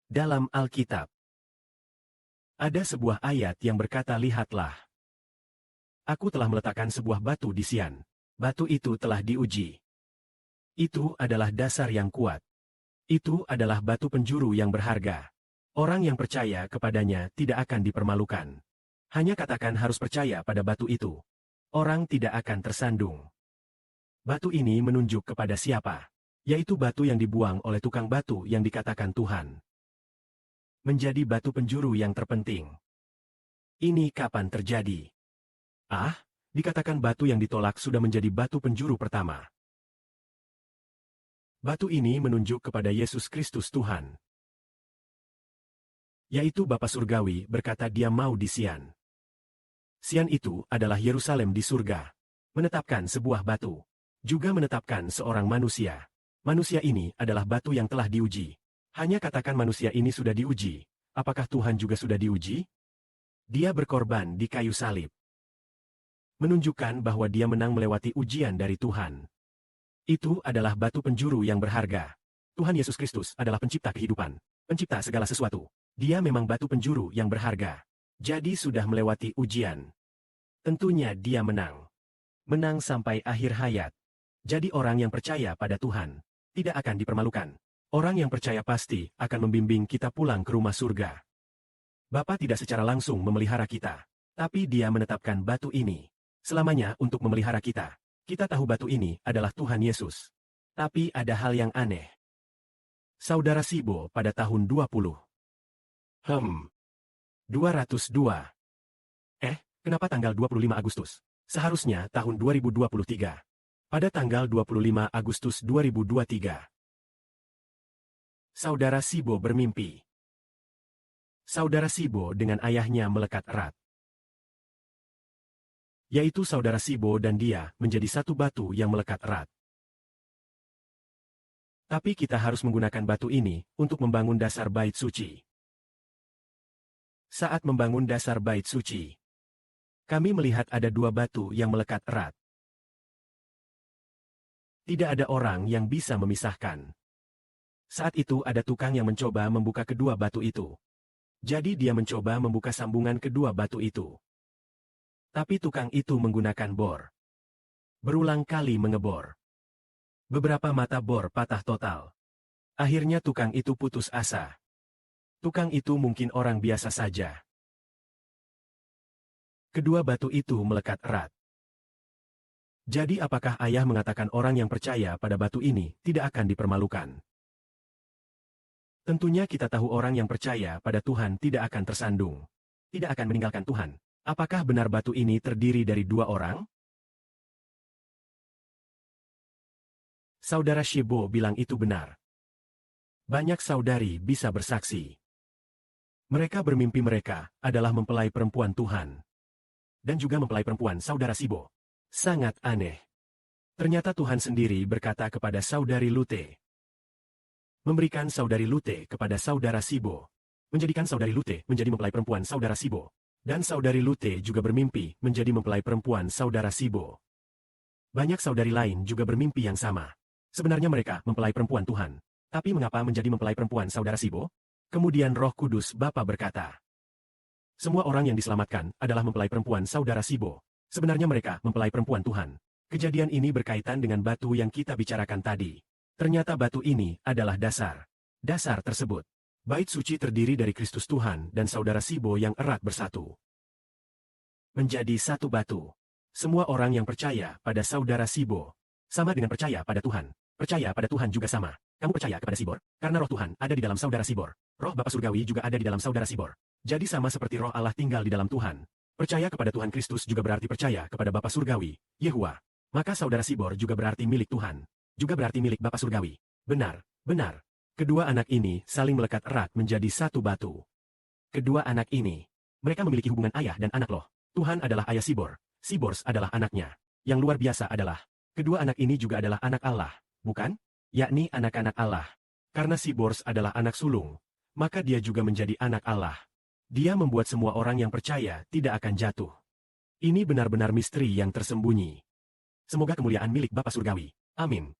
Dalam Alkitab, ada sebuah ayat yang berkata, "Lihatlah, aku telah meletakkan sebuah batu di Sian. Batu itu telah diuji. Itu adalah dasar yang kuat. Itu adalah batu penjuru yang berharga. Orang yang percaya kepadanya tidak akan dipermalukan. Hanya katakan harus percaya pada batu itu. Orang tidak akan tersandung." Batu ini menunjuk kepada siapa? Yaitu batu yang dibuang oleh tukang batu yang dikatakan Tuhan. Menjadi batu penjuru yang terpenting. Ini kapan terjadi? Dikatakan batu yang ditolak sudah menjadi batu penjuru pertama. Batu ini menunjuk kepada Yesus Kristus Tuhan. Yaitu Bapa Surgawi berkata Dia mau di Sian. Sian itu adalah Yerusalem di surga. Menetapkan sebuah batu. Juga menetapkan seorang manusia. Manusia ini adalah batu yang telah diuji. Hanya katakan manusia ini sudah diuji. Apakah Tuhan juga sudah diuji? Dia berkorban di kayu salib. Menunjukkan bahwa dia menang melewati ujian dari Tuhan. Itu adalah batu penjuru yang berharga. Tuhan Yesus Kristus adalah pencipta kehidupan. Pencipta segala sesuatu. Dia memang batu penjuru yang berharga. Jadi sudah melewati ujian. Tentunya dia menang. Menang sampai akhir hayat. Jadi orang yang percaya pada Tuhan tidak akan dipermalukan. Orang yang percaya pasti akan membimbing kita pulang ke rumah surga. Bapa tidak secara langsung memelihara kita, tapi Dia menetapkan batu ini selamanya untuk memelihara kita. Kita tahu batu ini adalah Tuhan Yesus. Tapi ada hal yang aneh. Saudara Sibo pada tahun 202. Kenapa tanggal 25 Agustus? Seharusnya tahun 2023. Pada tanggal 25 Agustus 2023. Saudara Sibo bermimpi. Saudara Sibo dengan ayahnya melekat erat. Yaitu saudara Sibo dan dia menjadi satu batu yang melekat erat. Tapi kita harus menggunakan batu ini untuk membangun dasar bait suci. Saat membangun dasar bait suci, kami melihat ada dua batu yang melekat erat. Tidak ada orang yang bisa memisahkan. Saat itu ada tukang yang mencoba membuka kedua batu itu. Jadi dia mencoba membuka sambungan kedua batu itu. Tapi tukang itu menggunakan bor. Berulang kali mengebor. Beberapa mata bor patah total. Akhirnya tukang itu putus asa. Tukang itu mungkin orang biasa saja. Kedua batu itu melekat erat. Jadi apakah ayah mengatakan orang yang percaya pada batu ini tidak akan dipermalukan? Tentunya kita tahu orang yang percaya pada Tuhan tidak akan tersandung. Tidak akan meninggalkan Tuhan. Apakah benar batu ini terdiri dari dua orang? Saudara Shibo bilang itu benar. Banyak saudari bisa bersaksi. Mereka bermimpi mereka adalah mempelai perempuan Tuhan. Dan juga mempelai perempuan saudara Sibo. Sangat aneh. Ternyata Tuhan sendiri berkata kepada saudari Lute. Memberikan saudari Lute kepada saudara Sibo. Menjadikan saudari Lute menjadi mempelai perempuan saudara Sibo. Dan saudari Lute juga bermimpi menjadi mempelai perempuan saudara Sibo. Banyak saudari lain juga bermimpi yang sama. Sebenarnya mereka mempelai perempuan Tuhan. Tapi mengapa menjadi mempelai perempuan saudara Sibo? Kemudian Roh Kudus Bapa berkata. Semua orang yang diselamatkan adalah mempelai perempuan saudara Sibo. Sebenarnya mereka mempelai perempuan Tuhan. Kejadian ini berkaitan dengan batu yang kita bicarakan tadi. Ternyata batu ini adalah dasar. Dasar tersebut. Bait suci terdiri dari Kristus Tuhan dan saudara Sibo yang erat bersatu. Menjadi satu batu. Semua orang yang percaya pada saudara Sibo sama dengan percaya pada Tuhan. Percaya pada Tuhan juga sama. Kamu percaya kepada Sibor? Karena roh Tuhan ada di dalam saudara Sibor. Roh Bapa Surgawi juga ada di dalam saudara Sibor. Jadi sama seperti roh Allah tinggal di dalam Tuhan. Percaya kepada Tuhan Kristus juga berarti percaya kepada Bapa Surgawi, Yehuwa. Maka saudara Sibor juga berarti milik Tuhan. Juga berarti milik Bapa Surgawi. Benar, benar. Kedua anak ini saling melekat erat menjadi satu batu. Kedua anak ini, mereka memiliki hubungan ayah dan anak loh. Tuhan adalah ayah Sibor. Sibors adalah anaknya. Yang luar biasa adalah, kedua anak ini juga adalah anak Allah, bukan? Yakni anak-anak Allah. Karena Sibors adalah anak sulung, maka dia juga menjadi anak Allah. Dia membuat semua orang yang percaya tidak akan jatuh. Ini benar-benar misteri yang tersembunyi. Semoga kemuliaan milik Bapa Surgawi. Amin.